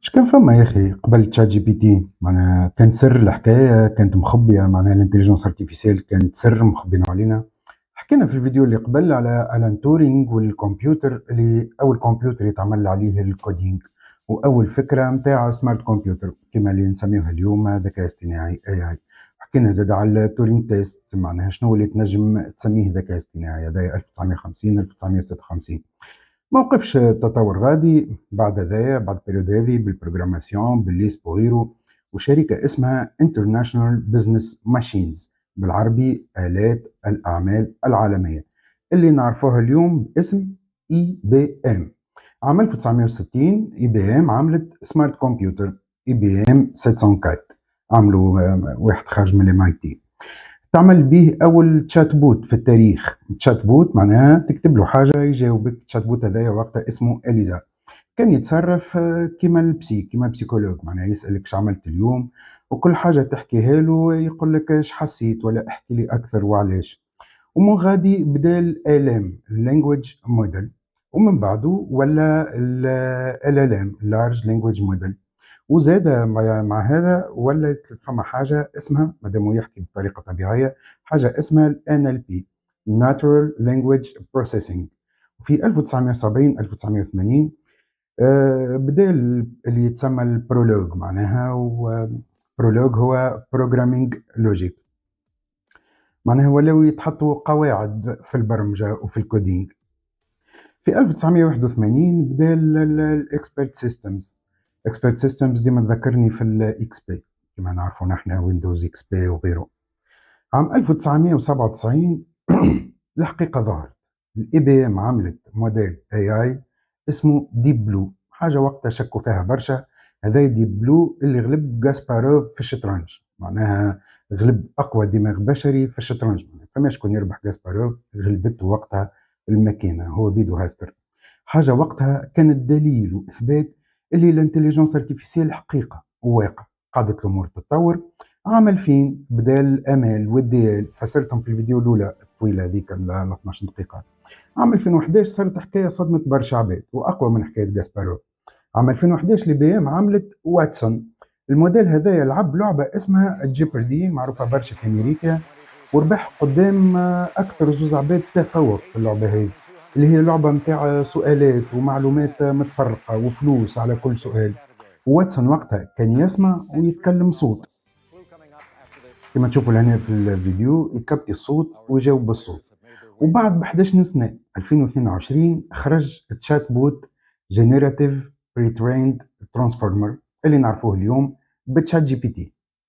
مش كان فما يا أخي قبل تشات جي بي تي معناها كانت سر الحكاية كانت مخبية معناها الانتليجنس ارتيفيسيال كانت سر مخبينه علينا. حكينا في الفيديو اللي قبل على ألان تورينج والكمبيوتر اللي أول كمبيوتر يتعمل عليه الكودينج وأول فكرة متاع سمارت كمبيوتر كما اللي نسميوها اليوم ذكاء اصطناعي AI. حكينا زاد على التورينج تيست معناها شنو اللي تنجم تسميه ذكاء اصطناعي هذا 1950 1956. ما وقفش التطور غادي بعد هذايا بعد البريود هذه بالبروغراماسيون بالليسب وغيره، وشركة اسمها انترناشونال بزنس ماشينز بالعربي آلات الأعمال العالمية اللي نعرفوها اليوم باسم اي بي ام. عام 1960 اي بي ام عملت سمارت كمبيوتر اي بي ام 704، عملوا واحد خارج من الام اي تي تعمل به اول تشات بوت في التاريخ. تشات بوت معناها تكتب له حاجه يجاوبك. تشات بوت هذايا وقتها اسمه اليزا، كان يتصرف كيما كيما البسيكولوج معناها يسالك اش عملت اليوم وكل حاجه تحكيها له يقول لك اش حسيت ولا احكي لي اكثر وعلاش. ومن غادي بدا الالام اللانجويج موديل، ومن بعده ولا ال ال ام لارج لانجويج موديل. وزاد مع هذا ولات فما حاجة اسمها مادام يحكي بطريقة طبيعية حاجة اسمها ال NLP Natural Language Processing. في 1970 1980 بدأ اللي يتسمى البرولوج معناها. وبرولوج هو Programming Logic، معناها ولاو يتحطوا قواعد في البرمجة وفي الكودينج. في 1981 بدا الاكسبرت سيستمز. اكسبرت سيستمز ديما تذكرني في الاكس بي كما نعرفوا نحن ويندوز اكس بي وغيره. عام 1997 الحقيقه ظهرت الاي بي ام عملت موديل اي اي اسمه ديب بلو، حاجه وقتها شكوا فيها برشا. هذا ديب بلو اللي غلب جاسباروف في الشطرنج، معناها غلب اقوى دماغ بشري في الشطرنج. فما شكون يربح جاسباروف، غلبته وقتها الماكينه هو بيدو هاستر. حاجه وقتها كانت دليل واثبات اللي الانتليجنس ارتيفيسيال حقيقه وواقع قاعده الامور تتطور. عام 2000 بدا الامال والديال، فسرتهم في الفيديو الاولى الطويله هذيك ال 12 دقيقه. عام 2011 صارت حكايه صدمت برشا عباد واقوى من حكايه جاسبارو. عام 2011 لي بي ام عملت واتسون. الموديل هذا يلعب لعبه اسمها جيبردي معروفه برشا في امريكا، وربح قدام اكثر زوز عباد تفوق في اللعبه هذه، اللي هي لعبه متاع سؤالات ومعلومات متفرقه وفلوس على كل سؤال. واتسون وقتها كان يسمع ويتكلم صوت كما تشوفوا لهنا في الفيديو، يكبتي الصوت ويجاوب بالصوت. وبعد ب 11 سنه 2022 خرج تشات بوت جينيراتيف بري تريند ترانسفورمر اللي نعرفوه اليوم بتشات جي بي تي.